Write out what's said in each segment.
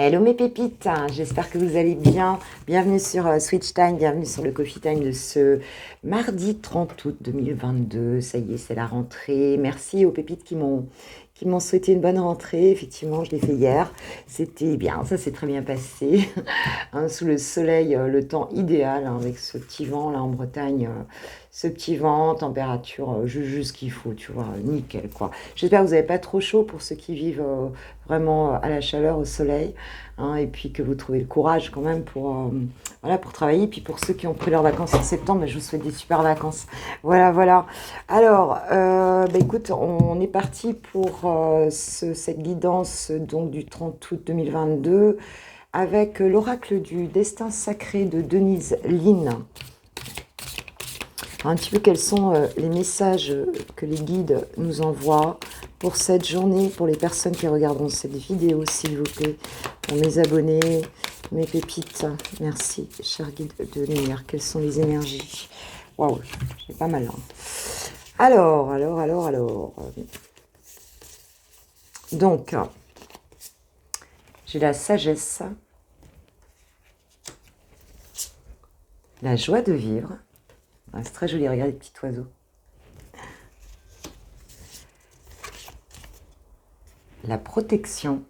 Hello mes pépites, j'espère que vous allez bien. Bienvenue sur Switch Time, bienvenue sur le Coffee Time de ce mardi 30 août 2022. Ça y est, c'est la rentrée. Merci aux pépites qui m'ont souhaité une bonne rentrée. Effectivement, je l'ai fait hier. C'était bien, ça s'est très bien passé. Hein, sous le soleil, le temps idéal, hein, avec ce petit vent là en Bretagne. Ce petit vent, température juste ce qu'il faut, tu vois, nickel quoi. J'espère que vous n'avez pas trop chaud pour ceux qui vivent vraiment à la chaleur, au soleil, hein, et puis que vous trouvez le courage quand même voilà, pour travailler. Puis pour ceux qui ont pris leurs vacances en septembre, je vous souhaite des super vacances. Voilà, voilà. Alors, écoute, on est parti pour cette guidance donc du 30 août 2022 avec l'oracle du destin sacré de Denise Lynn. Un petit peu quels sont les messages que les guides nous envoient pour cette journée, pour les personnes qui regarderont cette vidéo, s'il vous plaît, pour mes abonnés, mes pépites. Merci, cher guide de lumière. Quelles sont les énergies? Waouh, j'ai pas mal. Hein. Alors. Donc, j'ai la sagesse, la joie de vivre. Ah, c'est très joli, regardez les petits oiseaux. La protection.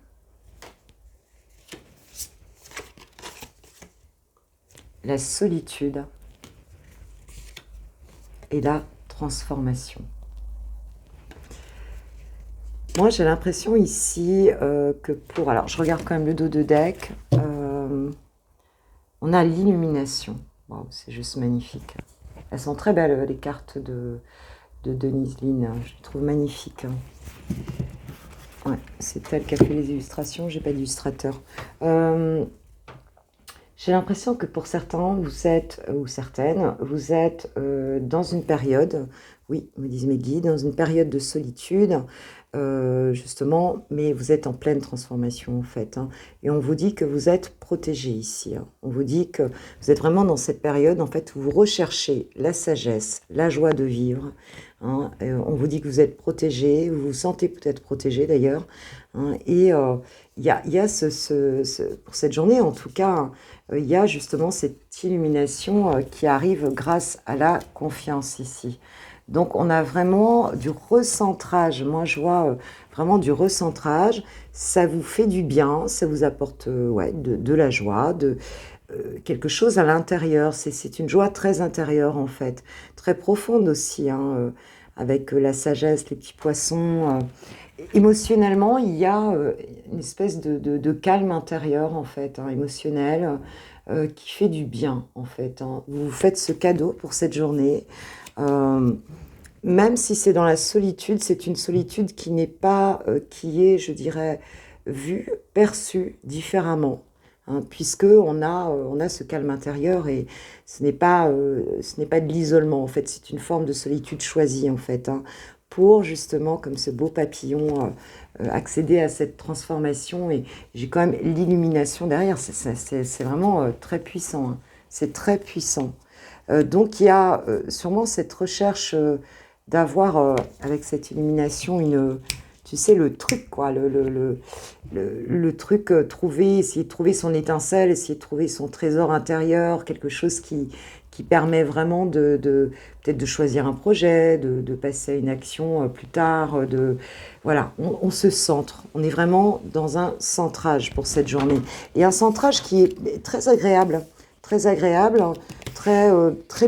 La solitude. Et la transformation. Moi, j'ai l'impression ici que pour... Alors, je regarde quand même le dos de deck. On a l'illumination. Wow, c'est juste magnifique. Elles sont très belles, les cartes de Denise Lynn. Je les trouve magnifiques. Ouais, c'est elle qui a fait les illustrations. J'ai pas d'illustrateur. J'ai l'impression que pour certains, vous êtes, ou certaines, vous êtes dans une période, oui, me disent mes guides, dans une période de solitude, justement, mais vous êtes en pleine transformation en fait. Hein, et on vous dit que vous êtes protégé ici. Hein, on vous dit que vous êtes vraiment dans cette période en fait où vous recherchez la sagesse, la joie de vivre. Hein, on vous dit que vous êtes protégé, vous vous sentez peut-être protégé d'ailleurs. Hein, et il y a pour cette journée en tout cas, il y a justement cette illumination qui arrive grâce à la confiance ici. Donc on a vraiment du recentrage, moi je vois vraiment du recentrage, ça vous fait du bien, ça vous apporte ouais, de la joie, quelque chose à l'intérieur, c'est une joie très intérieure en fait, très profonde aussi, hein, avec la sagesse, les petits poissons. Émotionnellement, il y a une espèce de calme intérieur en fait, hein, émotionnel, qui fait du bien en fait. Hein. Vous vous faites ce cadeau pour cette journée. Même si c'est dans la solitude, c'est une solitude qui n'est pas, qui est, je dirais, vue, perçue différemment. Hein, puisque on a ce calme intérieur et ce n'est pas de l'isolement en fait, c'est une forme de solitude choisie en fait, hein, pour justement, comme ce beau papillon, accéder à cette transformation. Et j'ai quand même l'illumination derrière, c'est vraiment très puissant, hein, c'est très puissant. Donc il y a sûrement cette recherche d'avoir avec cette illumination tu sais, le truc quoi, le truc trouver, essayer de trouver son étincelle, essayer de trouver son trésor intérieur, quelque chose qui permet vraiment peut-être de choisir un projet, de passer à une action plus tard, voilà, on se centre, on est vraiment dans un centrage pour cette journée. Et un centrage qui est très agréable, très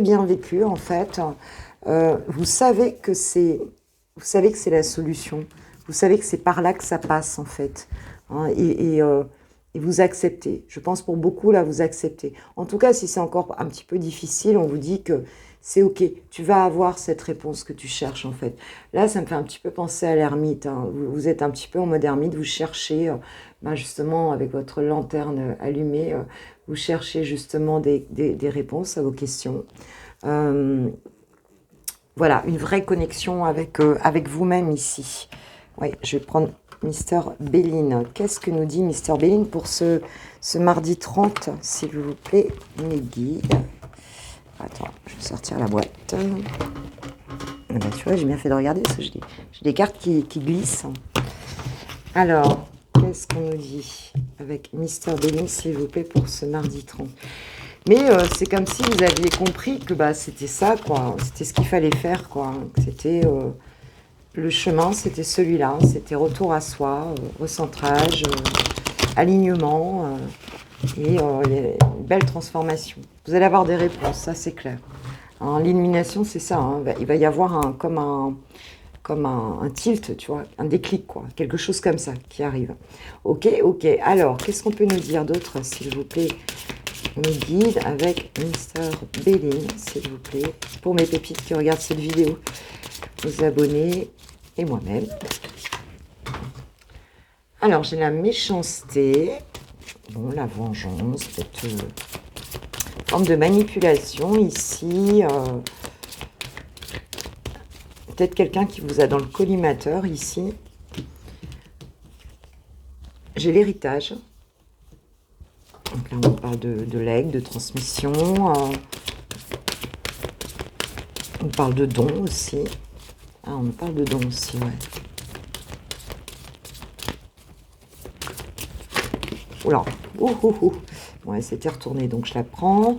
bien vécu en fait. Vous savez que c'est la solution. Vous savez que c'est par là que ça passe en fait. Hein, et vous acceptez. Je pense pour beaucoup là, vous acceptez. En tout cas, si c'est encore un petit peu difficile, on vous dit que c'est ok. Tu vas avoir cette réponse que tu cherches en fait. Là, ça me fait un petit peu penser à l'ermite. Hein. Vous êtes un petit peu en mode ermite. Vous cherchez justement avec votre lanterne allumée. Vous cherchez justement des réponses à vos questions. Voilà, une vraie connexion avec vous-même ici. Oui, je vais prendre Mister Béline. Qu'est-ce que nous dit Mister Béline pour ce mardi 30, s'il vous plaît, mes guides? Attends, je vais sortir la boîte. Ah ben, tu vois, j'ai bien fait de regarder parce que j'ai des cartes qui glissent. Alors, qu'est-ce qu'on nous dit? avec Mister Béling, s'il vous plaît, pour ce mardi 30. Mais c'est comme si vous aviez compris que bah, c'était ça, quoi. C'était ce qu'il fallait faire, quoi. C'était le chemin, c'était celui-là. C'était retour à soi, recentrage, alignement et une belle transformation. Vous allez avoir des réponses, ça c'est clair. L'illumination, c'est ça. Hein. Il va y avoir comme un tilt, tu vois, un déclic, quoi. Quelque chose comme ça qui arrive. Ok, ok. Alors, qu'est-ce qu'on peut nous dire d'autre, s'il vous plaît? Mes guides avec Mister Béling, s'il vous plaît, pour mes pépites qui regardent cette vidéo, les abonnés et moi-même. Alors, j'ai la méchanceté, bon, la vengeance, cette forme de manipulation ici, peut-être quelqu'un qui vous a dans le collimateur ici. J'ai l'héritage. Donc là, on parle de legs, de transmission. On parle de dons aussi. Ah, on parle de dons aussi, ouais. Oula, ouais, c'était retourné, donc je la prends.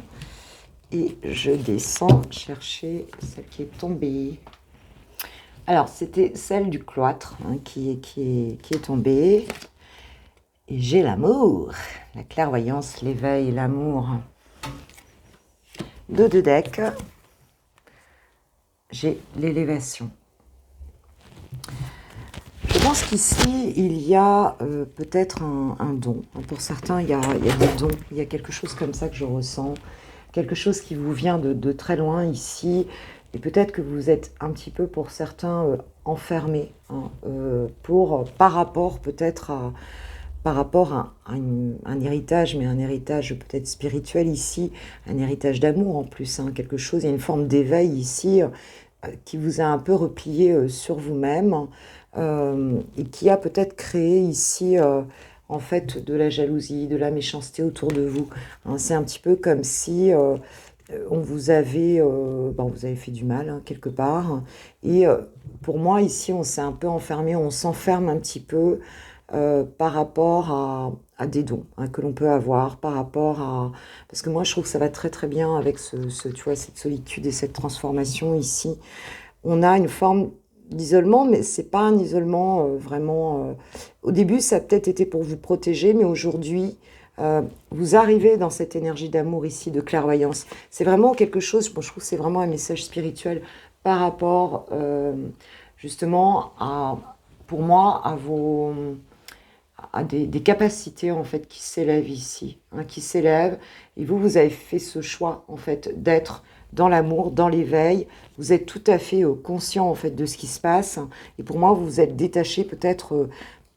Et je descends chercher celle qui est tombée. Alors, c'était celle du cloître hein, qui est tombée. Et j'ai l'amour, la clairvoyance, l'éveil, l'amour. Dos de deck, j'ai l'élévation. Je pense qu'ici, il y a peut-être un don. Pour certains, il y a des dons. Il y a quelque chose comme ça que je ressens. Quelque chose qui vous vient de très loin ici. Et peut-être que vous êtes un petit peu, pour certains, enfermés. Hein, par rapport peut-être à un héritage, mais un héritage peut-être spirituel ici, un héritage d'amour en plus, hein, quelque chose, il y a une forme d'éveil ici qui vous a un peu replié sur vous-même et qui a peut-être créé ici en fait de la jalousie, de la méchanceté autour de vous. Hein, c'est un petit peu comme si on vous avait, vous avez fait du mal hein, quelque part. Et pour moi ici, on s'est un peu enfermé, on s'enferme un petit peu par rapport à des dons hein, que l'on peut avoir, par rapport à... Parce que moi, je trouve que ça va très très bien avec tu vois, cette solitude et cette transformation ici. On a une forme d'isolement, mais c'est pas un isolement vraiment... Au début, ça a peut-être été pour vous protéger, mais aujourd'hui, vous arrivez dans cette énergie d'amour ici, de clairvoyance. C'est vraiment quelque chose, bon, je trouve que c'est vraiment un message spirituel par rapport justement pour moi, à des capacités en fait qui s'élèvent ici, hein, qui s'élèvent. Et vous avez fait ce choix en fait d'être dans l'amour, dans l'éveil. Vous êtes tout à fait conscient en fait de ce qui se passe. Et pour moi, vous vous êtes détaché peut-être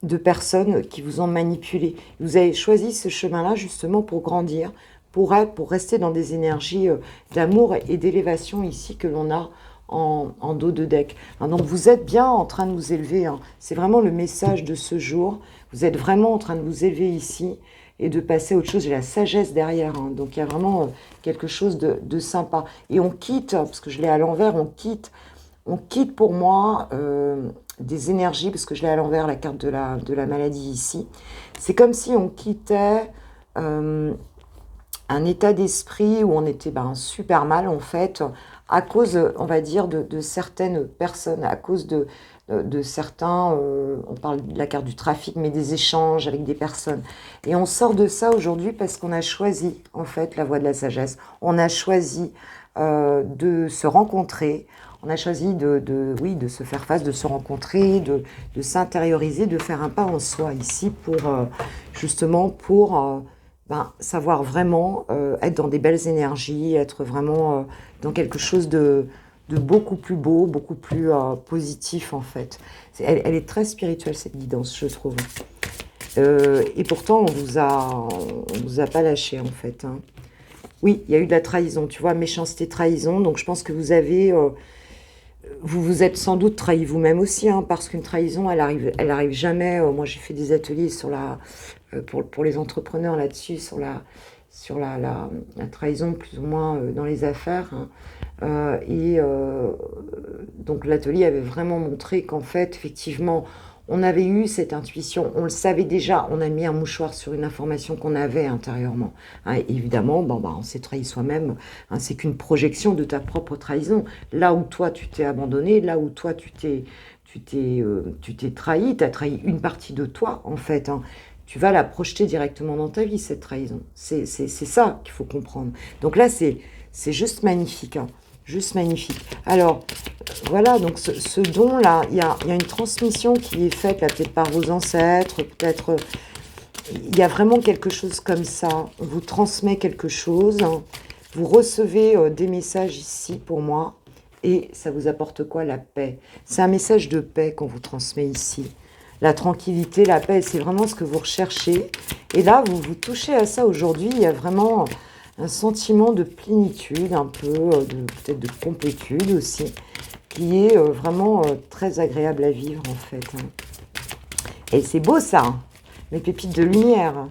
de personnes qui vous ont manipulé. Vous avez choisi ce chemin-là justement pour grandir, pour rester dans des énergies d'amour et d'élévation ici que l'on a en dos de deck. Hein, donc vous êtes bien en train de vous élever. Hein. C'est vraiment le message de ce jour. Vous êtes vraiment en train de vous élever ici et de passer à autre chose. J'ai la sagesse derrière. Hein. Donc il y a vraiment quelque chose de sympa. Et on quitte, parce que je l'ai à l'envers, on quitte pour moi des énergies, parce que je l'ai à l'envers, la carte de la maladie ici. C'est comme si on quittait un état d'esprit où on était super mal en fait, à cause, on va dire, de certaines personnes, à cause de certains, on parle de la carte du trafic, mais des échanges avec des personnes. Et on sort de ça aujourd'hui parce qu'on a choisi, en fait, la voie de la sagesse. On a choisi de se rencontrer, on a choisi de se faire face, de se rencontrer, de s'intérioriser, de faire un pas en soi ici pour, justement, pour... savoir vraiment être dans des belles énergies, être vraiment dans quelque chose de beaucoup plus beau, beaucoup plus positif en fait. Elle est très spirituelle cette guidance, je trouve. Et pourtant, on vous a pas lâché en fait. Hein. Oui, il y a eu de la trahison, tu vois, méchanceté, trahison. Donc je pense que vous avez... vous vous êtes sans doute trahi vous-même aussi, hein, parce qu'une trahison, elle arrive jamais. Moi, j'ai fait des ateliers sur pour les entrepreneurs là-dessus, sur la trahison plus ou moins dans les affaires. Hein. Donc l'atelier avait vraiment montré qu'en fait, effectivement, on avait eu cette intuition, on le savait déjà, on a mis un mouchoir sur une information qu'on avait intérieurement. Hein, évidemment, bon, bah, on s'est trahi soi-même, hein, c'est qu'une projection de ta propre trahison. Là où toi, tu t'es abandonné, là où toi, tu t'es trahi, tu as trahi une partie de toi, en fait. Hein. Tu vas la projeter directement dans ta vie, cette trahison. C'est ça qu'il faut comprendre. Donc là, c'est juste magnifique. Hein. Juste magnifique. Alors, voilà, donc ce don-là, il y a une transmission qui est faite, là, peut-être par vos ancêtres, peut-être... il y a vraiment quelque chose comme ça. On vous transmet quelque chose. Hein. Vous recevez des messages ici, pour moi. Et ça vous apporte quoi? La paix. C'est un message de paix qu'on vous transmet ici. La tranquillité, la paix, c'est vraiment ce que vous recherchez. Et là, vous vous touchez à ça aujourd'hui. Il y a vraiment un sentiment de plénitude, un peu, peut-être de complétude aussi, qui est vraiment très agréable à vivre en fait. Hein. Et c'est beau ça, hein, mes pépites de lumière.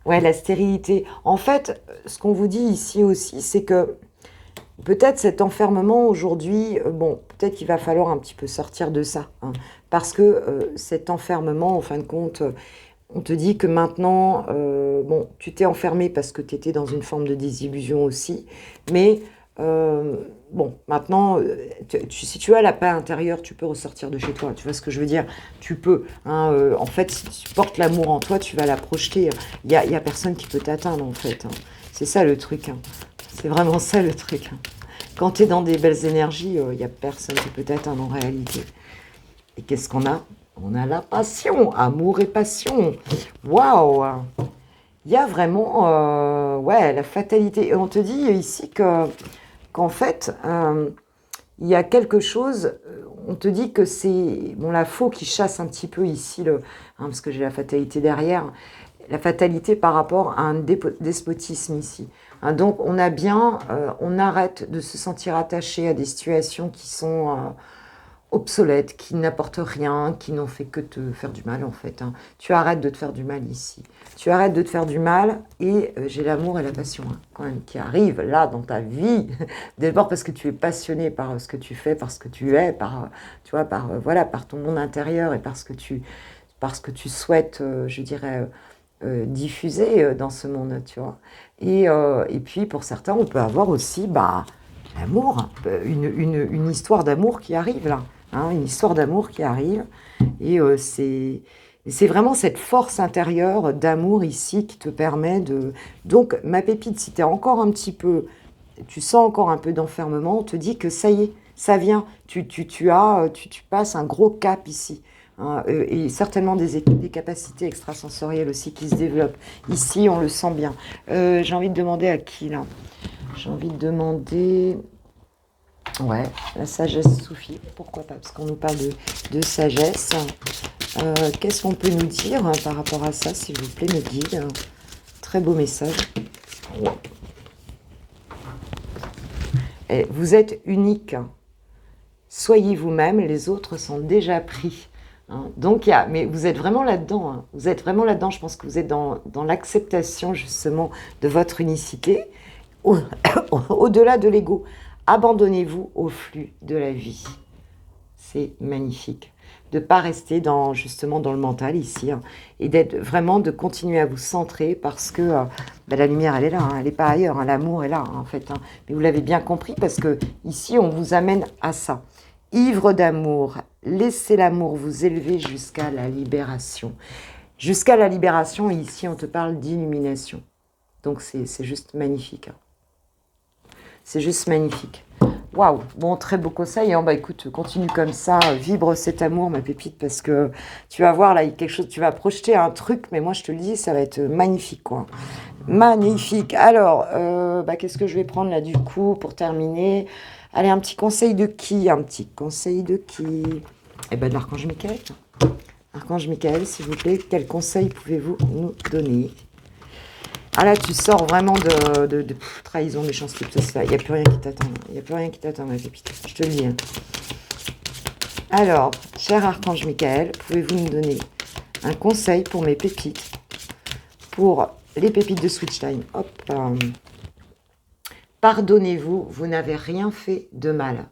Ouais, la stérilité. En fait, ce qu'on vous dit ici aussi, c'est que peut-être cet enfermement aujourd'hui, bon, peut-être qu'il va falloir un petit peu sortir de ça. Hein, parce que cet enfermement, en fin de compte, on te dit que maintenant, bon, tu t'es enfermé parce que tu étais dans une forme de désillusion aussi, mais bon, maintenant, si tu as la paix intérieure, tu peux ressortir de chez toi, tu vois ce que je veux dire? Tu peux, hein, en fait, si tu portes l'amour en toi, tu vas la projeter, il y a personne qui peut t'atteindre, en fait, hein. C'est ça le truc, hein. C'est vraiment ça le truc, hein. Quand tu es dans des belles énergies, il n'y a personne qui peut t'atteindre en réalité. Et qu'est-ce qu'on a? On a la passion, amour et passion. Waouh! Il y a vraiment, ouais, la fatalité. Et on te dit ici qu'en fait, il y a quelque chose, on te dit que c'est, bon, la faux qui chasse un petit peu ici, parce que j'ai la fatalité derrière, la fatalité par rapport à un despotisme ici. Hein, donc on a bien, on arrête de se sentir attaché à des situations qui sont obsolètes, qui n'apportent rien, qui n'ont fait que te faire du mal en fait. Hein. Tu arrêtes de te faire du mal ici. Tu arrêtes de te faire du mal et j'ai l'amour et la passion hein, quand même qui arrivent là dans ta vie. D'abord parce que tu es passionné par ce que tu fais, par ce que tu es, par tu vois, par voilà, par ton monde intérieur et parce que tu souhaites, je dirais, diffuser dans ce monde, tu vois. Et puis pour certains, on peut avoir aussi l'amour, une histoire d'amour qui arrive là. Hein, une histoire d'amour qui arrive. Et c'est vraiment cette force intérieure d'amour ici qui te permet de... Donc, ma pépite, si tu es encore un petit peu... Tu sens encore un peu d'enfermement, on te dit que ça y est, ça vient. Tu passes un gros cap ici. Hein, et certainement des capacités extrasensorielles aussi qui se développent. Ici, on le sent bien. J'ai envie de demander à qui, là? J'ai envie de demander... Ouais, la sagesse soufie, pourquoi pas, parce qu'on nous parle de sagesse. Qu'est-ce qu'on peut nous dire hein, par rapport à ça, s'il vous plaît, mes guides? Très beau message. Ouais. Et vous êtes unique. Soyez vous-même, les autres sont déjà pris. Hein. Donc, mais vous êtes vraiment là-dedans. Hein. Vous êtes vraiment là-dedans. Je pense que vous êtes dans l'acceptation, justement, de votre unicité, au-delà de l'ego. Abandonnez-vous au flux de la vie. C'est magnifique. De ne pas rester justement dans le mental ici. Hein, et de continuer à vous centrer parce que la lumière, elle est là. Hein, elle n'est pas ailleurs. Hein, l'amour est là, en fait. Hein. Mais vous l'avez bien compris parce que ici, on vous amène à ça. Ivre d'amour, laissez l'amour vous élever jusqu'à la libération. Jusqu'à la libération, et ici, on te parle d'illumination. Donc, c'est juste magnifique. Hein. C'est juste magnifique. Waouh, bon, très beau conseil. Hein. Bah écoute, continue comme ça, vibre cet amour, ma pépite, parce que tu vas voir là, il y a quelque chose, tu vas projeter un truc, mais moi je te le dis, ça va être magnifique, quoi. Magnifique. Alors, qu'est-ce que je vais prendre là du coup pour terminer? Allez, un petit conseil de qui? Un petit conseil de qui? Eh ben de l'Archange Michael. Archange Michael, s'il vous plaît, quel conseil pouvez-vous nous donner? Ah là, tu sors vraiment de trahison, méchanceté, tout ça. Il n'y a plus rien qui t'attend. Il n'y a plus rien qui t'attend, ma pépite. Je te le dis. Hein. Alors, cher Archange Michael, pouvez-vous nous donner un conseil pour mes pépites? Pour les pépites de Switch Time. Hop. Pardonnez-vous, vous n'avez rien fait de mal.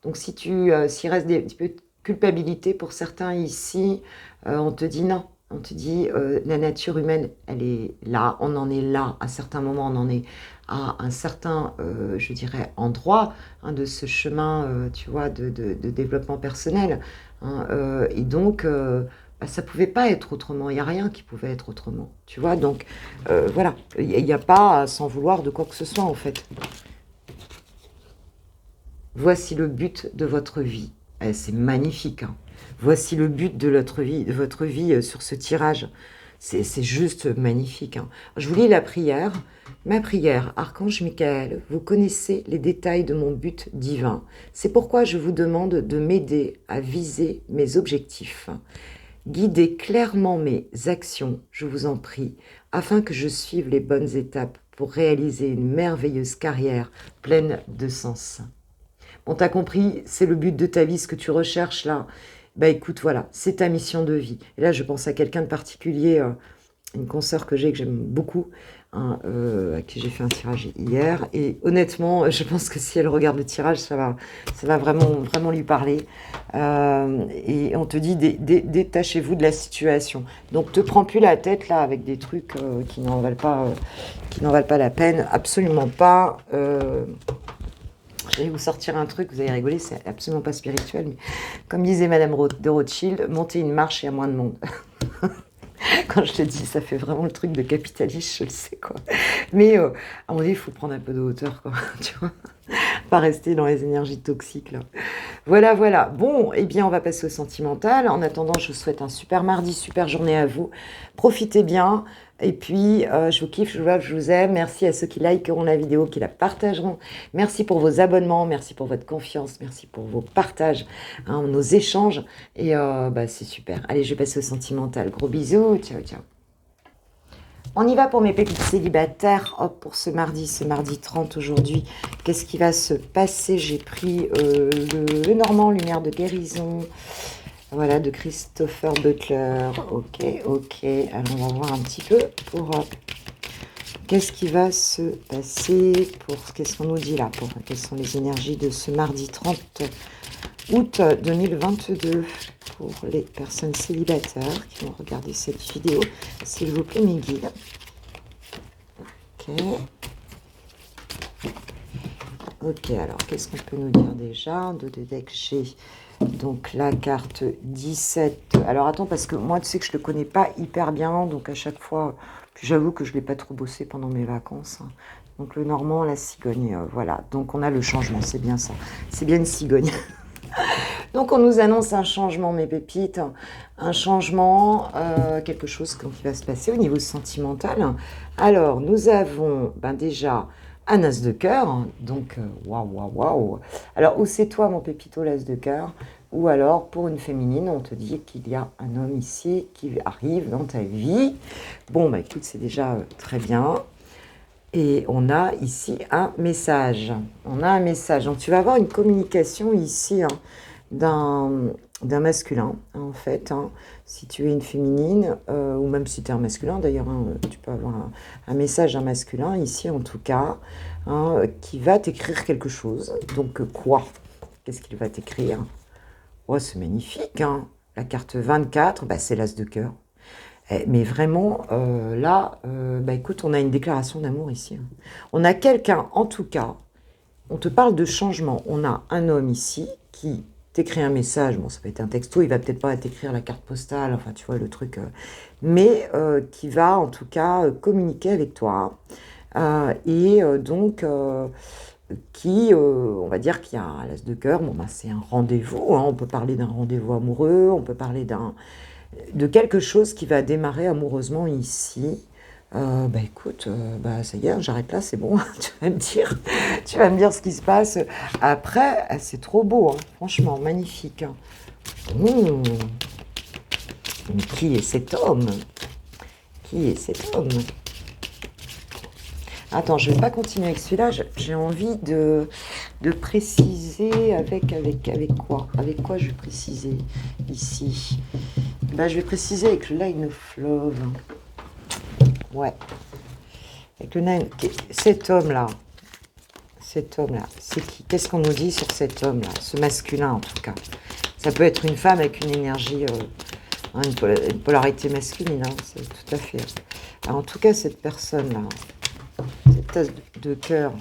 Donc, s'il reste des petits peu culpabilité pour certains ici. On te dit non. On te dit, la nature humaine, elle est là. On en est là. À certains moments, on en est à un certain, je dirais, endroit hein, de ce chemin, tu vois, de développement personnel. Hein, et donc, bah, ça pouvait pas être autrement. Il n'y a rien qui pouvait être autrement. Tu vois, donc, voilà. Il n'y a pas à s'en vouloir de quoi que ce soit, en fait. Voici le but de votre vie. Eh, c'est magnifique. Hein. Voici le but de votre vie sur ce tirage. C'est juste magnifique. Hein. Je vous lis la prière. Ma prière, Archange Michael, vous connaissez les détails de mon but divin. C'est pourquoi je vous demande de m'aider à viser mes objectifs. Guidez clairement mes actions, je vous en prie, afin que je suive les bonnes étapes pour réaliser une merveilleuse carrière pleine de sens. Bon, t'as compris, c'est le but de ta vie, ce que tu recherches là. Bah écoute, voilà, c'est ta mission de vie. Et là, je pense à quelqu'un de particulier, une consoeur que j'aime beaucoup, hein, à qui j'ai fait un tirage hier. Et honnêtement, je pense que si elle regarde le tirage, ça va vraiment lui parler. Et on te dit, détachez-vous de la situation. Donc, te prends plus la tête là avec des trucs qui n'en valent pas la peine. Absolument pas. Je vais vous sortir un truc, vous allez rigoler, c'est absolument pas spirituel, mais comme disait Madame de Rothschild, monter une marche, il y a moins de monde. Quand je te dis, ça fait vraiment le truc de capitaliste, je le sais, quoi. Mais à mon avis, il faut prendre un peu de hauteur, quoi, tu vois. Pas rester dans les énergies toxiques, là. Voilà, voilà. Bon, eh bien, on va passer au sentimental. En attendant, je vous souhaite un super mardi, super journée à vous. Profitez bien. Et puis, je vous kiffe, je vous love, je vous aime. Merci à ceux qui likeront la vidéo, qui la partageront. Merci pour vos abonnements, merci pour votre confiance, merci pour vos partages, hein, nos échanges. Et bah, c'est super. Allez, je vais passer au sentimental. Gros bisous. Ciao, ciao. On y va pour mes pépites célibataires. Hop, pour ce mardi 30 aujourd'hui. Qu'est-ce qui va se passer? J'ai pris le Normand, Lumière de guérison. Voilà, de Christopher Butler. Ok, ok. Alors, on va voir un petit peu pour... qu'est-ce qui va se passer pour... Qu'est-ce qu'on nous dit là pour, quelles sont les énergies de ce mardi 30 août 2022 pour les personnes célibataires qui vont regarder cette vidéo. S'il vous plaît, mes guides. Ok. Ok, alors, qu'est-ce qu'on peut nous dire déjà? De deck, j'ai... Donc la carte 17. Alors attends, parce que moi, tu sais que je ne le connais pas hyper bien. Donc à chaque fois, puis j'avoue que je ne l'ai pas trop bossé pendant mes vacances. Hein. Donc le Normand, la cigogne, voilà. Donc on a le changement, c'est bien ça. C'est bien une cigogne. Donc on nous annonce un changement, mes pépites. Un changement, quelque chose qui va se passer au niveau sentimental. Alors nous avons déjà... un as de cœur, donc waouh, waouh, waouh. Alors, où c'est toi, mon pépito, l'as de cœur? Ou alors, pour une féminine, on te dit qu'il y a un homme ici qui arrive dans ta vie. Bon, bah écoute, c'est déjà très bien. Et on a ici un message. On a un message. Donc, tu vas avoir une communication ici hein, d'un masculin, en fait. Hein. Si tu es une féminine, ou même si tu es un masculin, d'ailleurs, hein, tu peux avoir un message d'un masculin, ici en tout cas, hein, qui va t'écrire quelque chose. Donc, quoi? Qu'est-ce qu'il va t'écrire? Oh, c'est magnifique, hein. La carte 24, bah, c'est l'as de cœur. Mais vraiment, là, bah, écoute, on a une déclaration d'amour ici. Hein. On a quelqu'un, en tout cas, on te parle de changement. On a un homme ici qui... t'écris un message, bon ça peut être un texto, il va peut-être pas t'écrire la carte postale, enfin tu vois le truc, mais qui va en tout cas communiquer avec toi, et donc qui, on va dire qu'il y a un l'as de cœur, bon bah c'est un rendez-vous, hein, on peut parler d'un rendez-vous amoureux, on peut parler de quelque chose qui va démarrer amoureusement ici. Bah écoute, bah ça y est, j'arrête là, c'est bon, tu vas me dire ce qui se passe. Après, c'est trop beau, hein, franchement, magnifique. Hein. Mais qui est cet homme? Qui est cet homme? Attends, je ne vais pas continuer avec celui-là, j'ai envie de préciser avec quoi? Avec quoi je vais préciser ici? Bah, je vais préciser avec le Line of Love. Ouais. Avec le Nine, cet homme-là, c'est qui? Qu'est-ce qu'on nous dit sur cet homme-là? Ce masculin, en tout cas. Ça peut être une femme avec une énergie, une polarité masculine, hein, c'est tout à fait. Alors, en tout cas, cette personne-là, cette tasse de cœur,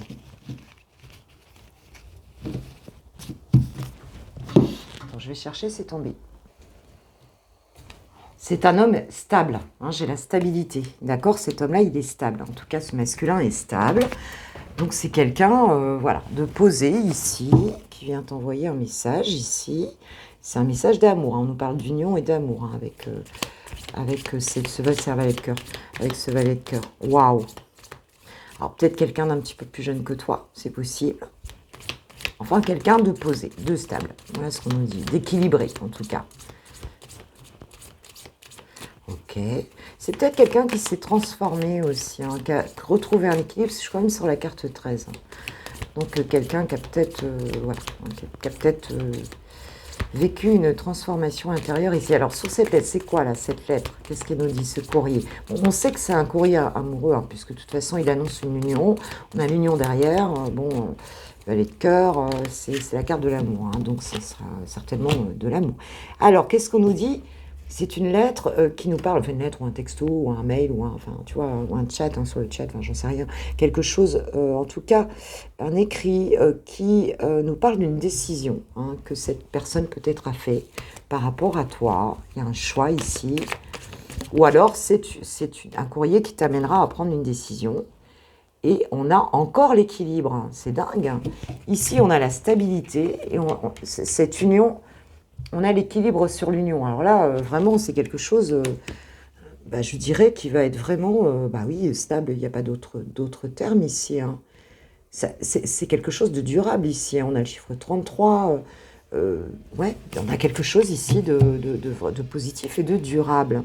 je vais chercher, c'est tombé. C'est un homme stable, hein, j'ai la stabilité, d'accord? Cet homme-là, il est stable, en tout cas, ce masculin est stable. Donc, c'est quelqu'un, voilà, de posé ici, qui vient t'envoyer un message ici. C'est un message d'amour, hein, on nous parle d'union et d'amour, hein, avec ce valet de cœur, avec ce valet de cœur. Waouh! Alors, peut-être quelqu'un d'un petit peu plus jeune que toi, c'est possible. Enfin, quelqu'un de posé, de stable. Voilà ce qu'on nous dit, d'équilibré, en tout cas. Ok. C'est peut-être quelqu'un qui s'est transformé aussi, hein, qui a retrouvé un équilibre. Je suis quand même sur la carte 13. Donc, quelqu'un qui a peut-être voilà, qui a peut-être vécu une transformation intérieure ici. Alors, sur cette lettre, c'est quoi, là, cette lettre? Qu'est-ce qu'elle nous dit, ce courrier? Bon, on sait que c'est un courrier amoureux, hein, puisque de toute façon, il annonce une union. On a l'union derrière. Bon, valet de cœur, c'est la carte de l'amour. Hein, donc, ce sera certainement de l'amour. Alors, qu'est-ce qu'on nous dit? C'est une lettre qui nous parle, enfin une lettre ou un texto ou un mail ou un, enfin, tu vois, ou un chat, hein, sur le chat, enfin, j'en sais rien. Quelque chose, en tout cas, un écrit qui nous parle d'une décision, hein, que cette personne peut-être a fait par rapport à toi. Il y a un choix ici. Ou alors, c'est un courrier qui t'amènera à prendre une décision. Et on a encore l'équilibre. Hein, c'est dingue. Hein. Ici, on a la stabilité et cette union... On a l'équilibre sur l'union. Alors là, vraiment, c'est quelque chose, je dirais, qui va être vraiment, oui, stable. Il n'y a pas d'autres termes ici. Hein. C'est quelque chose de durable ici. Hein. On a le chiffre 33. Ouais, on a quelque chose ici de positif et de durable.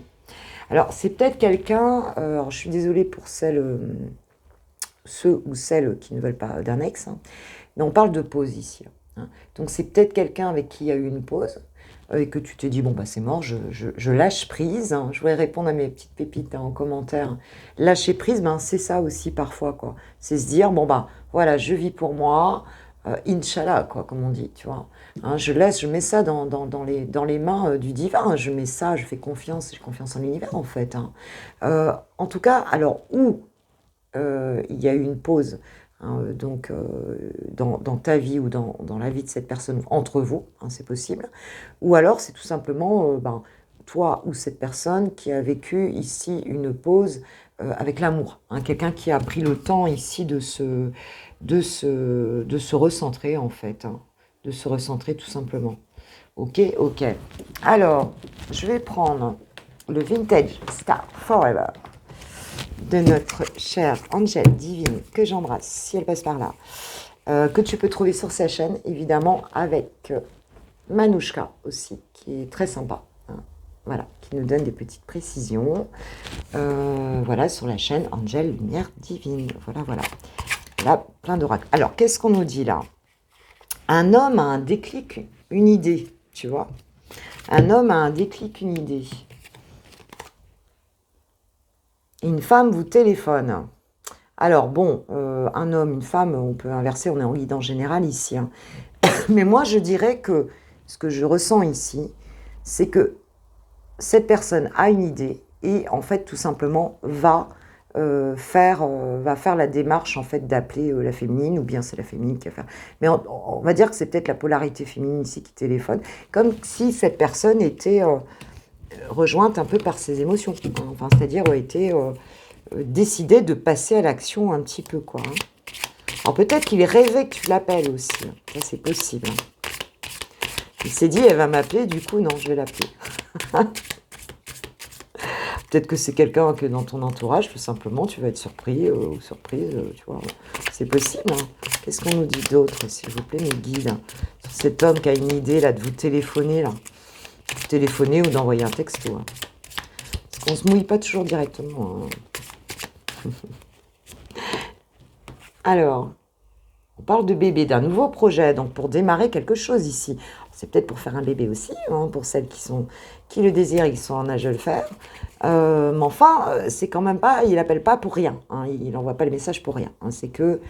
Alors, c'est peut-être quelqu'un... alors, je suis désolée pour ceux ou celles qui ne veulent pas d'un ex. Hein, mais on parle de pause ici. Hein. Donc, c'est peut-être quelqu'un avec qui il y a eu une pause. Et que tu t'es dit, bon, c'est mort, je lâche prise. Hein. Je voudrais répondre à mes petites pépites, hein, en commentaire. Lâcher prise, c'est ça aussi parfois, quoi. C'est se dire, bon, voilà, je vis pour moi, Inch'Allah, quoi, comme on dit, tu vois. Hein, je mets ça dans les mains du divin. Je mets ça, je fais confiance, j'ai confiance en l'univers, en fait. Hein. En tout cas, alors, où il y a eu une pause, hein, donc dans ta vie ou dans la vie de cette personne, entre vous, hein, c'est possible. Ou alors c'est tout simplement toi ou cette personne qui a vécu ici une pause avec l'amour. Hein, quelqu'un qui a pris le temps ici de se recentrer en fait. Hein, de se recentrer tout simplement. Ok. Alors, je vais prendre le Vintage Star Forever de notre chère Angel Divine, que j'embrasse, si elle passe par là, que tu peux trouver sur sa chaîne, évidemment, avec Manouchka aussi, qui est très sympa, hein, voilà, qui nous donne des petites précisions, voilà, sur la chaîne Angel Lumière Divine, voilà, là, plein d'oracles. Alors, qu'est-ce qu'on nous dit là? Un homme a un déclic, une idée, tu vois, un homme a un déclic, une idée. Une femme vous téléphone. Alors bon, un homme, une femme, on peut inverser, on est en guidance générale ici. Hein. Mais moi, je dirais que ce que je ressens ici, c'est que cette personne a une idée et en fait, tout simplement, va faire la démarche en fait d'appeler la féminine, ou bien c'est la féminine qui va faire. Mais on va dire que c'est peut-être la polarité féminine ici qui téléphone, comme si cette personne était... rejointe un peu par ses émotions, enfin, c'est-à-dire été décidé de passer à l'action un petit peu, quoi. Hein. Alors peut-être qu'il rêvait que tu l'appelles aussi, hein. Ça c'est possible. Hein. Il s'est dit, elle va m'appeler, du coup, non, je vais l'appeler. Peut-être que c'est quelqu'un que dans ton entourage, tout simplement, tu vas être surpris ou surprise, tu vois. C'est possible. Hein. Qu'est-ce qu'on nous dit d'autre, s'il vous plaît, mes guides, hein, sur cet homme qui a une idée, là, de vous téléphoner, là. Téléphoner ou d'envoyer un texto. Hein. Parce qu'on se mouille pas toujours directement. Hein. Alors, on parle de bébé, d'un nouveau projet, donc pour démarrer quelque chose ici. C'est peut-être pour faire un bébé aussi, hein, pour celles qui le désirent, ils sont en âge de le faire. Mais enfin, c'est quand même pas, il appelle pas pour rien. Hein, il n'envoie pas le message pour rien. Hein, c'est que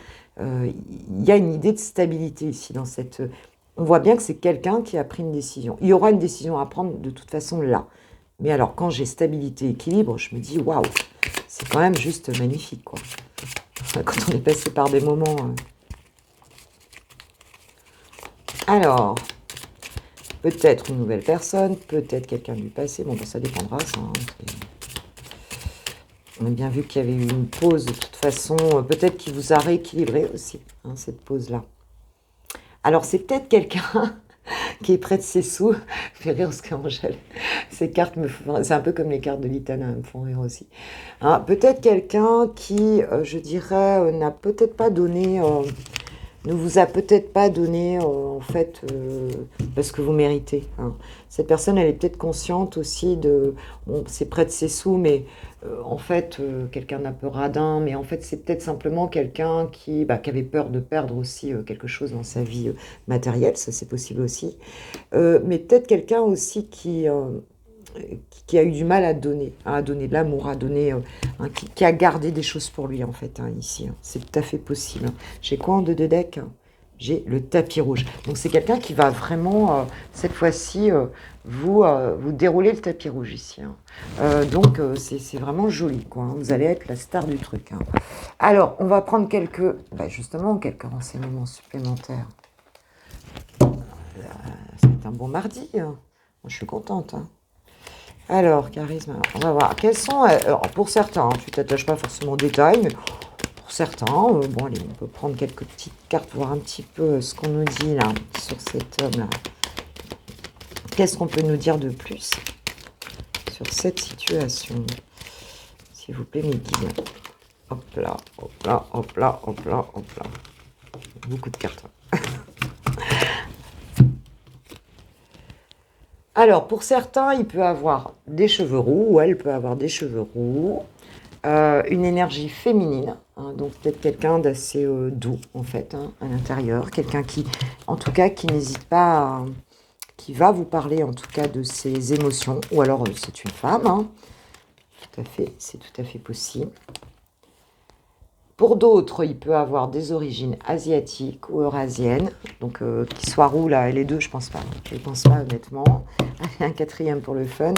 il y a une idée de stabilité ici dans cette On voit bien que c'est quelqu'un qui a pris une décision. Il y aura une décision à prendre de toute façon là. Mais alors, quand j'ai stabilité, équilibre, je me dis, waouh, c'est quand même juste magnifique, quoi. Quand on est passé par des moments... Alors, peut-être une nouvelle personne, peut-être quelqu'un du passé. Bon, ben, ça dépendra, ça. Hein. On a bien vu qu'il y avait eu une pause, de toute façon. Peut-être qu'il vous a rééquilibré aussi, hein, cette pause-là. Alors, c'est peut-être quelqu'un qui est près de ses sous. Fait rire ce qu'Angèle. Ces cartes me font... C'est un peu comme les cartes de l'Itana, me font rire aussi. Hein, peut-être quelqu'un qui, je dirais, n'a peut-être pas donné... ne vous a peut-être pas donné, en fait, parce que vous méritez. Hein. Cette personne, elle est peut-être consciente aussi de... Bon, c'est près de ses sous, mais en fait, quelqu'un d'un peu radin, mais en fait, c'est peut-être simplement quelqu'un qui avait peur de perdre aussi quelque chose dans sa vie matérielle, ça c'est possible aussi. Mais peut-être quelqu'un aussi qui a eu du mal à donner de l'amour, à donner, qui a gardé des choses pour lui, en fait, hein, ici. Hein. C'est tout à fait possible. Hein. J'ai quoi en 2 de deck? J'ai le tapis rouge. Donc, c'est quelqu'un qui va vraiment, cette fois-ci, vous dérouler le tapis rouge ici. Hein. Donc, c'est vraiment joli, quoi. Hein. Vous allez être la star du truc. Hein. Alors, on va prendre justement, quelques renseignements supplémentaires. C'est un bon mardi. Hein. Moi, je suis contente. Hein. Alors, charisme, on va voir. Quels sont, alors, pour certains, tu t'attaches pas forcément aux détails, mais pour certains, bon, allez, on peut prendre quelques petites cartes, voir un petit peu ce qu'on nous dit là, sur cet homme-là. Qu'est-ce qu'on peut nous dire de plus sur cette situation? S'il vous plaît, mes guides. Hop là, hop là, hop là, hop là, hop là. Beaucoup de cartes. Alors, pour certains, il peut avoir des cheveux roux, ou elle peut avoir des cheveux roux, une énergie féminine, hein, donc peut-être quelqu'un d'assez doux, en fait, hein, à l'intérieur, quelqu'un qui, en tout cas, qui n'hésite pas, qui va vous parler, en tout cas, de ses émotions, ou alors c'est une femme, hein, tout à fait, c'est tout à fait possible. Pour d'autres, il peut avoir des origines asiatiques ou eurasiennes. Donc, qu'il soit roux, là, et les deux, je pense pas. Je ne pense pas, honnêtement. Un quatrième pour le fun.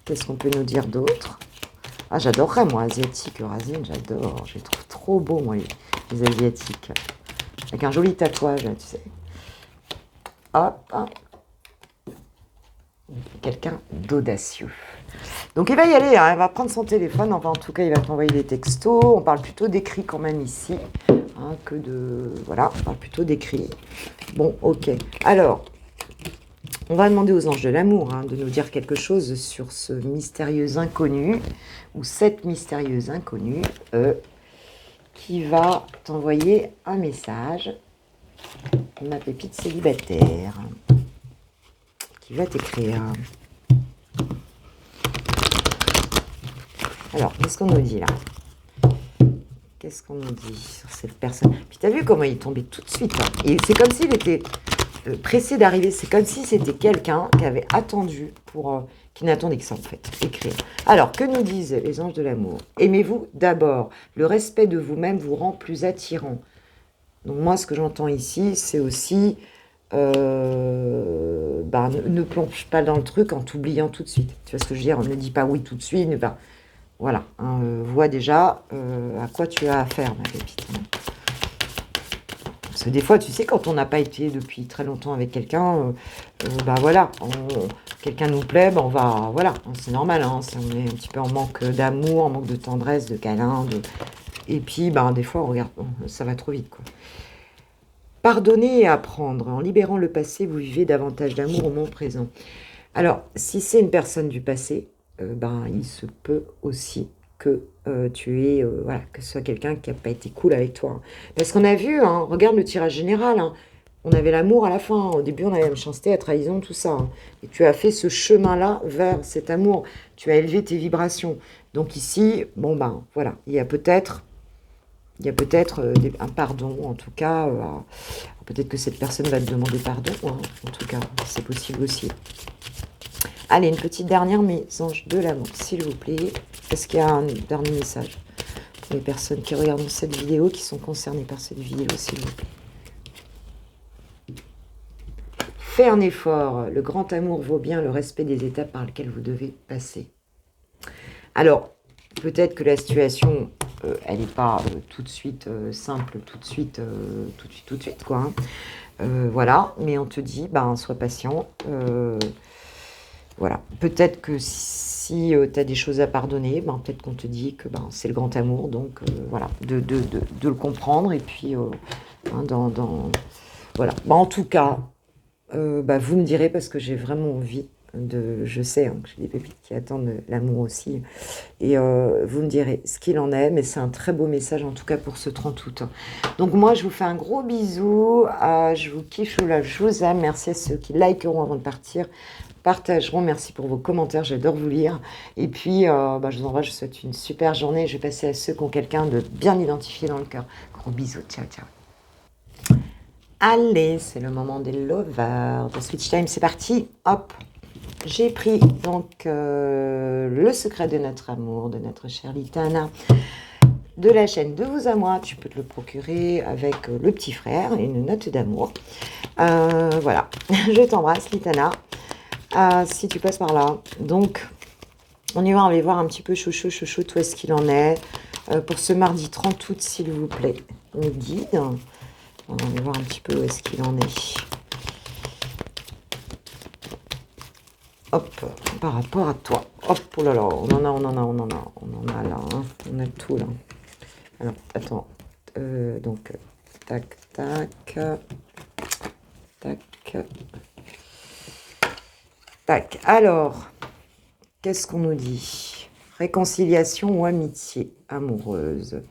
Qu'est-ce qu'on peut nous dire d'autre? Ah, j'adorerais, moi, asiatique, eurasienne, j'adore. Je les trouve trop beaux, moi, les asiatiques. Avec un joli tatouage, là, tu sais. Hop, hop. Quelqu'un d'audacieux. Donc il va y aller, hein, il va prendre son téléphone, enfin en tout cas il va t'envoyer des textos, on parle plutôt d'écrit quand même ici, hein, que de... Voilà, on parle plutôt d'écrit. Bon, ok. Alors, on va demander aux anges de l'amour hein, de nous dire quelque chose sur ce mystérieux inconnu, ou cette mystérieuse inconnue, qui va t'envoyer un message, ma pépite célibataire, qui va t'écrire... Alors, qu'est-ce qu'on nous dit là? Qu'est-ce qu'on nous dit sur cette personne? Puis t'as vu comment il est tombé tout de suite. Hein. Et c'est comme s'il était pressé d'arriver. C'est comme si c'était quelqu'un qui avait attendu pour... qui n'attendait que ça en fait, écrire. Alors, que nous disent les anges de l'amour? Aimez-vous d'abord. Le respect de vous-même vous rend plus attirant. Donc moi, ce que j'entends ici, c'est aussi... ne plonge pas dans le truc en t'oubliant tout de suite. Tu vois ce que je veux dire? On ne dit pas oui tout de suite. Voilà, hein, vois déjà à quoi tu as affaire, ma pépite. Parce que des fois, tu sais, quand on n'a pas été depuis très longtemps avec quelqu'un, voilà, quelqu'un nous plaît, on va, voilà, c'est normal, hein, on est un petit peu en manque d'amour, en manque de tendresse, de câlin, et puis, des fois, on regarde, ça va trop vite, quoi. Pardonner et apprendre. En libérant le passé, vous vivez davantage d'amour au moment présent. Alors, si c'est une personne du passé, il se peut aussi que que ce soit quelqu'un qui n'a pas été cool avec toi. Hein. Parce qu'on a vu, hein, regarde le tirage général, hein, on avait l'amour à la fin. Au début, on avait la méchanceté, la trahison, tout ça. Hein. Et tu as fait ce chemin-là vers cet amour. Tu as élevé tes vibrations. Donc ici, voilà, il y a peut-être un pardon, en tout cas. Peut-être que cette personne va te demander pardon, hein, en tout cas, c'est possible aussi. Allez, une petite dernière, mes anges de l'amour, s'il vous plaît. Est-ce qu'il y a un dernier message pour les personnes qui regardent cette vidéo, qui sont concernées par cette vidéo, s'il vous plaît? Fais un effort. Le grand amour vaut bien le respect des étapes par lesquelles vous devez passer. Alors, peut-être que la situation, elle n'est pas tout de suite simple, tout de suite, quoi. Voilà, mais on te dit, ben, sois patient. Voilà, peut-être que si tu as des choses à pardonner, ben, peut-être qu'on te dit que ben, c'est le grand amour, donc voilà, de le comprendre, et puis, hein, voilà. Ben, en tout cas, ben, vous me direz, parce que j'ai vraiment envie je sais hein, que j'ai des pépites qui attendent l'amour aussi, et vous me direz ce qu'il en est, mais c'est un très beau message, en tout cas pour ce 30 août. Donc moi, je vous fais un gros bisou, je vous kiffe, je vous aime, merci à ceux qui likeront avant de partir, partageront, merci pour vos commentaires, j'adore vous lire, et puis bah, je vous envoie, je vous souhaite une super journée, je vais passer à ceux qui ont quelqu'un de bien identifié dans le cœur. Gros bisous, ciao ciao. Allez, c'est le moment des lovers, de Switch Time, c'est parti, hop. J'ai pris donc le secret de notre amour, de notre chère Litana, de la chaîne De Vous à Moi. Tu peux te le procurer avec le petit frère et une note d'amour. Voilà, je t'embrasse Litana, si tu passes par là. Donc, on y va, on va voir un petit peu chouchou, où est-ce qu'il en est. Pour ce mardi 30 août, s'il vous plaît, on guide. On va voir un petit peu où est-ce qu'il en est. Hop, par rapport à toi. Hop, oh là là, on en a là, hein, on a tout là. Alors, attends, donc, tac, tac. Alors, qu'est-ce qu'on nous dit? Réconciliation ou amitié amoureuse?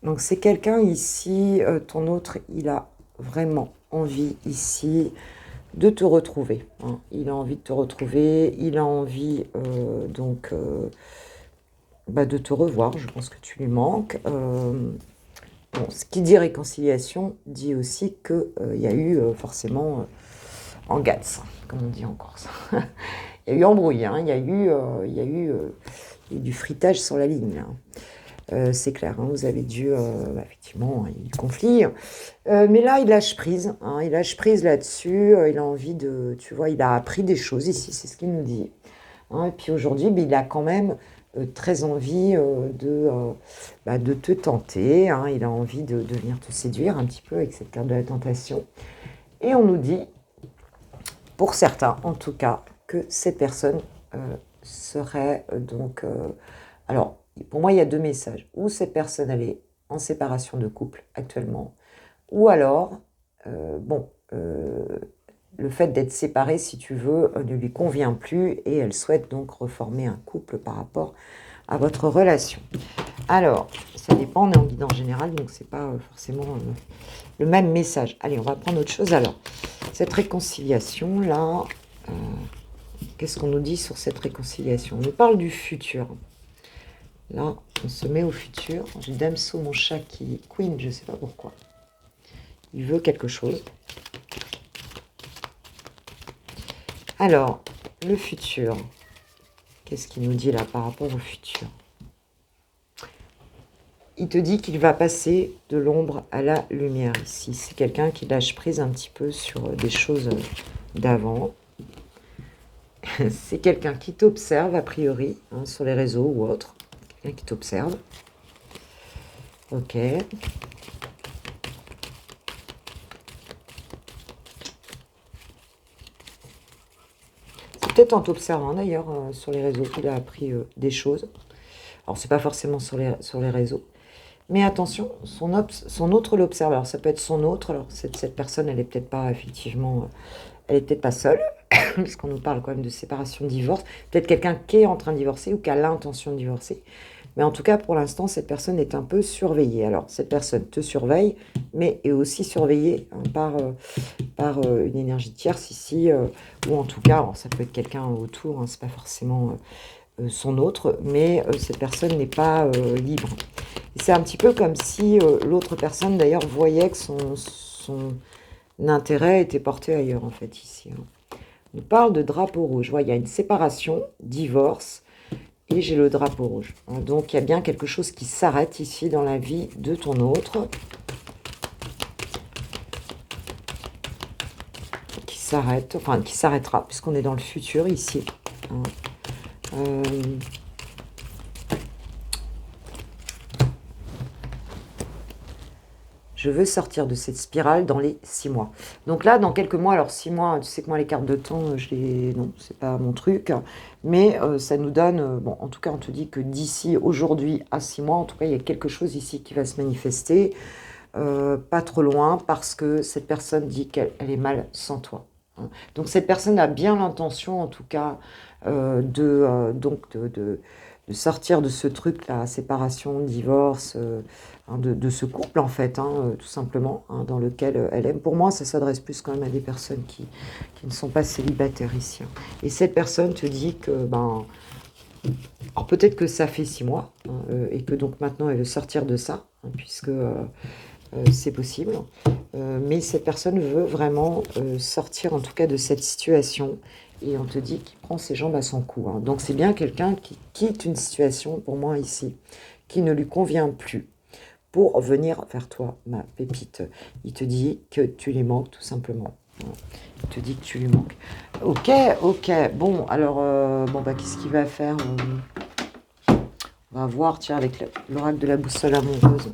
Donc, c'est quelqu'un ici, ton autre, il a vraiment envie ici de te retrouver. Hein. Il a envie de te retrouver, il a envie donc bah, de te revoir. Je pense que tu lui manques. Bon, ce qui dit réconciliation dit aussi qu'il y a eu forcément en Gats, comme on dit en Corse. Il y a eu embrouille, hein. Il y a eu du fritage sur la ligne. Hein. C'est clair, hein, vous avez dû, effectivement, il y a eu du conflit. Mais là, il lâche prise. Hein, il lâche prise là-dessus. Il a envie de... Tu vois, il a appris des choses ici, c'est ce qu'il nous dit. Hein, et puis aujourd'hui, il a quand même très envie de te tenter. Hein, il a envie de venir te séduire un petit peu avec cette carte de la tentation. Et on nous dit, pour certains en tout cas, que cette personne serait donc... alors, pour moi, il y a deux messages. Ou cette personne, elle est en séparation de couple actuellement, ou alors, le fait d'être séparée, si tu veux, ne lui convient plus et elle souhaite donc reformer un couple par rapport à votre relation. Alors, ça dépend, on est en guidance générale, donc c'est pas forcément le même message. Allez, on va prendre autre chose. Alors, cette réconciliation-là, qu'est-ce qu'on nous dit sur cette réconciliation? On nous parle du futur. Là, on se met au futur. J'ai Damso, mon chat, qui est Queen, je ne sais pas pourquoi. Il veut quelque chose. Alors, le futur. Qu'est-ce qu'il nous dit là par rapport au futur? Il te dit qu'il va passer de l'ombre à la lumière ici. C'est quelqu'un qui lâche prise un petit peu sur des choses d'avant. C'est quelqu'un qui t'observe, a priori, hein, sur les réseaux ou autres. Quelqu'un qui t'observe. Ok. C'est peut-être en t'observant d'ailleurs sur les réseaux qu'il a appris des choses. Alors c'est pas forcément sur les réseaux. Mais attention, son autre l'observe. Alors ça peut être son autre. Alors cette personne, elle est peut-être pas effectivement... elle est peut-être pas seule. Puisqu'on nous parle quand même de séparation, de divorce. Peut-être quelqu'un qui est en train de divorcer ou qui a l'intention de divorcer. Mais en tout cas, pour l'instant, cette personne est un peu surveillée. Alors, cette personne te surveille, mais est aussi surveillée hein, par une énergie tierce ici, ou en tout cas, alors, ça peut être quelqu'un autour, hein, c'est pas forcément son autre, mais cette personne n'est pas libre. C'est un petit peu comme si l'autre personne, d'ailleurs, voyait que son intérêt était porté ailleurs, en fait, ici. Hein. On parle de drapeau rouge. Ouais, il y a une séparation, divorce, et j'ai le drapeau rouge. Donc, il y a bien quelque chose qui s'arrête ici dans la vie de ton autre. s'arrête, enfin qui s'arrêtera, puisqu'on est dans le futur ici. Hein. Je veux sortir de cette spirale dans les 6 mois. Donc là, dans quelques mois, alors 6 mois, tu sais que moi, les cartes de temps, non, c'est pas mon truc. Mais ça nous donne, bon, en tout cas, on te dit que d'ici aujourd'hui à 6 mois, en tout cas, il y a quelque chose ici qui va se manifester. Pas trop loin, parce que cette personne dit qu'elle est mal sans toi. Hein. Donc cette personne a bien l'intention, en tout cas, de sortir de ce truc, la séparation, divorce, hein, de ce couple en fait, hein, tout simplement, hein, dans lequel elle aime. Pour moi, ça s'adresse plus quand même à des personnes qui ne sont pas célibataires ici. Hein. Et cette personne te dit que, ben, alors peut-être que ça fait 6 mois, hein, et que donc maintenant elle veut sortir de ça, hein, puisque c'est possible. Mais cette personne veut vraiment sortir en tout cas de cette situation. Et on te dit qu'il prend ses jambes à son cou. Hein. Donc c'est bien quelqu'un qui quitte une situation, pour moi ici, qui ne lui convient plus, pour venir vers toi, ma pépite. Il te dit que tu lui manques, tout simplement. Il te dit que tu lui manques. Ok, ok. Bon, alors, bah, qu'est-ce qu'il va faire? On va voir, tiens, avec l'oracle de la boussole amoureuse.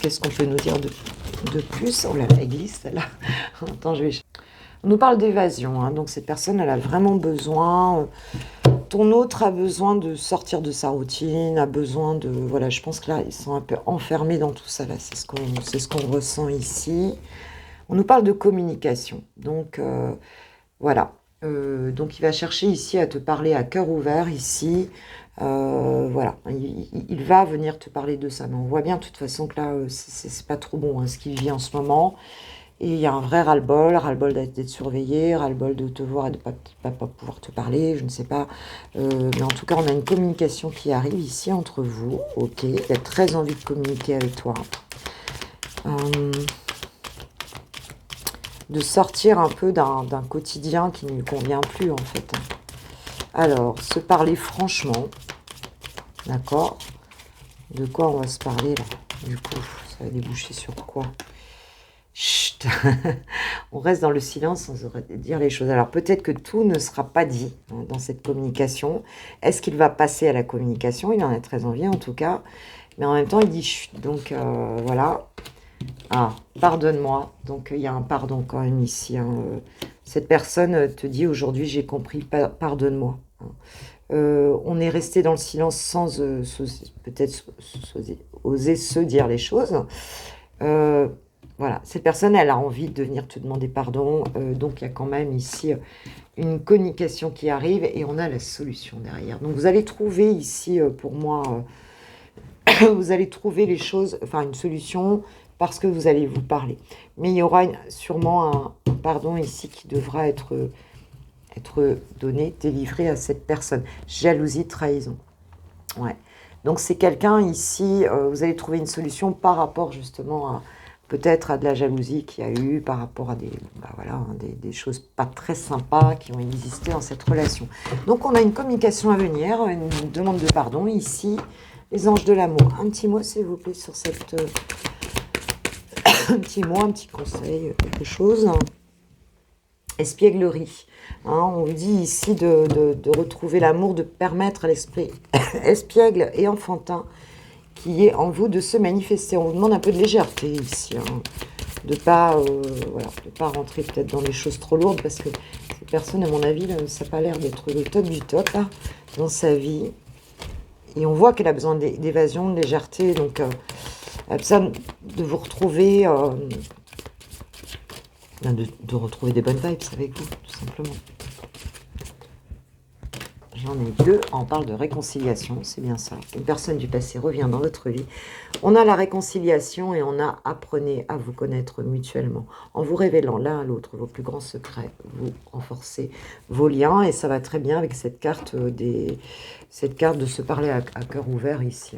Qu'est-ce qu'on peut nous dire de plus? Oh là là, elle glisse, celle-là. Attends, je vais... On nous parle d'évasion, hein, donc cette personne, elle a vraiment besoin... ton autre a besoin de sortir de sa routine, a besoin de... Voilà, je pense que là, ils sont un peu enfermés dans tout ça, là. C'est ce qu'on ressent ici. On nous parle de communication. Donc, voilà. Donc, il va chercher ici à te parler à cœur ouvert, ici. Voilà. Il va venir te parler de ça. Mais on voit bien, de toute façon, que là, c'est pas trop bon, hein, ce qu'il vit en ce moment. Et il y a un vrai ras-le-bol d'être surveillé, ras-le-bol de te voir et de ne pas pouvoir te parler, je ne sais pas. Mais en tout cas, on a une communication qui arrive ici entre vous. Ok, il a très envie de communiquer avec toi. De sortir un peu d'un quotidien qui ne lui convient plus, en fait. Alors, se parler franchement. D'accord? De quoi on va se parler, là? Du coup, ça va déboucher sur quoi? Chut. On reste dans le silence sans dire les choses. Alors peut-être que tout ne sera pas dit, hein, dans cette communication. Est-ce qu'il va passer à la communication? Il en a très envie en tout cas. Mais en même temps, il dit chut. Donc voilà. Ah, pardonne-moi. Donc il y a un pardon quand même ici. Hein. Cette personne te dit aujourd'hui, j'ai compris, pardonne-moi. Hein. On est resté dans le silence sans peut-être oser se dire les choses. Voilà, cette personne, elle a envie de venir te demander pardon. Donc, il y a quand même ici une communication qui arrive et on a la solution derrière. Donc, vous allez trouver ici, pour moi, vous allez trouver les choses, enfin, une solution parce que vous allez vous parler. Mais il y aura sûrement un pardon ici qui devra être donné, délivré à cette personne. Jalousie, trahison. Ouais. Donc, c'est quelqu'un ici, vous allez trouver une solution par rapport justement à... peut-être à de la jalousie qu'il y a eu par rapport à des choses pas très sympas qui ont existé dans cette relation. Donc, on a une communication à venir, une demande de pardon ici. Les anges de l'amour. Un petit mot, s'il vous plaît, sur cette... un petit mot, un petit conseil, quelque chose. Espièglerie. Hein, on dit ici de retrouver l'amour, de permettre à l'esprit espiègle et enfantin qui est en vous de se manifester. On vous demande un peu de légèreté ici, hein, de pas rentrer peut-être dans les choses trop lourdes, parce que cette personne, à mon avis, ça n'a pas l'air d'être le top du top là, dans sa vie. Et on voit qu'elle a besoin d'évasion, de légèreté, donc elle a besoin de vous retrouver, de retrouver des bonnes vibes avec vous, tout simplement. J'en ai deux, on parle de réconciliation, c'est bien ça. Une personne du passé revient dans votre vie. On a la réconciliation et on a apprenez à vous connaître mutuellement. En vous révélant l'un à l'autre vos plus grands secrets, vous renforcez vos liens et ça va très bien avec cette carte, cette carte de se parler à cœur ouvert ici.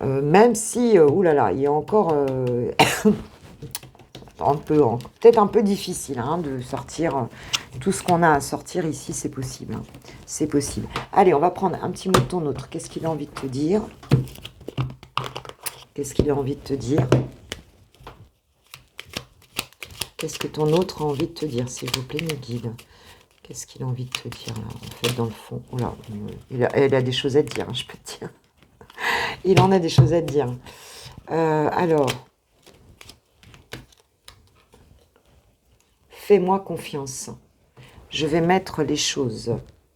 Hein. Même si, oulala, il y a encore... peut-être un peu difficile, hein, de sortir tout ce qu'on a à sortir ici, c'est possible. Hein. C'est possible. Allez, on va prendre un petit mot de ton autre. Qu'est-ce qu'il a envie de te dire? Qu'est-ce qu'il a envie de te dire? Qu'est-ce que ton autre a envie de te dire, s'il vous plaît, mes guides? Qu'est-ce qu'il a envie de te dire, là, en fait, dans le fond? Oh là, il a des choses à te dire, hein, je peux te dire. Il en a des choses à te dire. Alors, fais-moi confiance. Je vais mettre les choses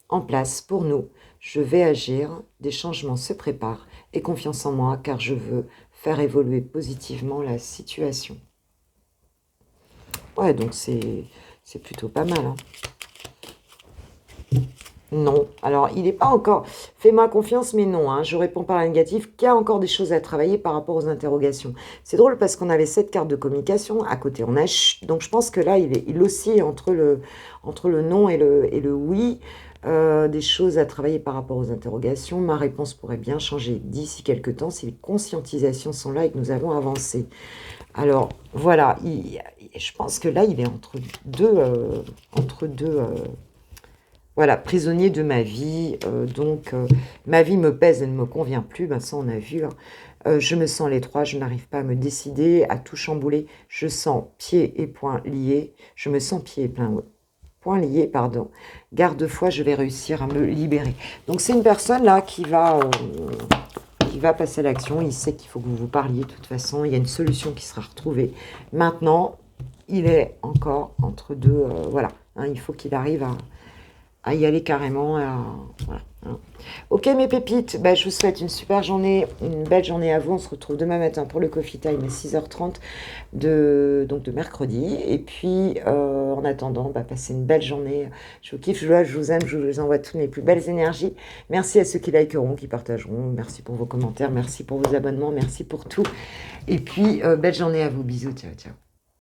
en place pour nous. Je vais agir, des changements se préparent. Aie confiance en moi, car je veux faire évoluer positivement la situation. Ouais, donc c'est plutôt pas mal, hein. Non. Alors, il n'est pas encore... Fais-moi confiance, mais non. Hein. Je réponds par la négative qu'il y a encore des choses à travailler par rapport aux interrogations. C'est drôle parce qu'on avait cette carte de communication. À côté, on a... Donc, je pense que là, il oscille entre le non et le oui. Des choses à travailler par rapport aux interrogations. Ma réponse pourrait bien changer d'ici quelques temps si les conscientisations sont là et que nous avons avancé. Alors, voilà. Je pense que là, il est entre deux... voilà, prisonnier de ma vie, ma vie me pèse et ne me convient plus, ben ça on a vu, hein. Je me sens l'étroit, je n'arrive pas à me décider, à tout chambouler, je sens pieds et poings liés, je me sens pieds et poings liés, pardon. Garde-foi, je vais réussir à me libérer. Donc c'est une personne là qui va passer à l'action, il sait qu'il faut que vous vous parliez de toute façon, il y a une solution qui sera retrouvée. Maintenant, il est encore entre deux, voilà, hein, il faut qu'il arrive à y aller carrément. Voilà, hein. Ok mes pépites, bah, je vous souhaite une super journée, une belle journée à vous. On se retrouve demain matin pour le Coffee Time à 6h30 donc de mercredi. Et puis en attendant, bah, passez une belle journée. Je vous kiffe, je vous aime, je vous envoie toutes mes plus belles énergies. Merci à ceux qui likeront, qui partageront. Merci pour vos commentaires, merci pour vos abonnements, merci pour tout. Et puis belle journée à vous, bisous, ciao ciao.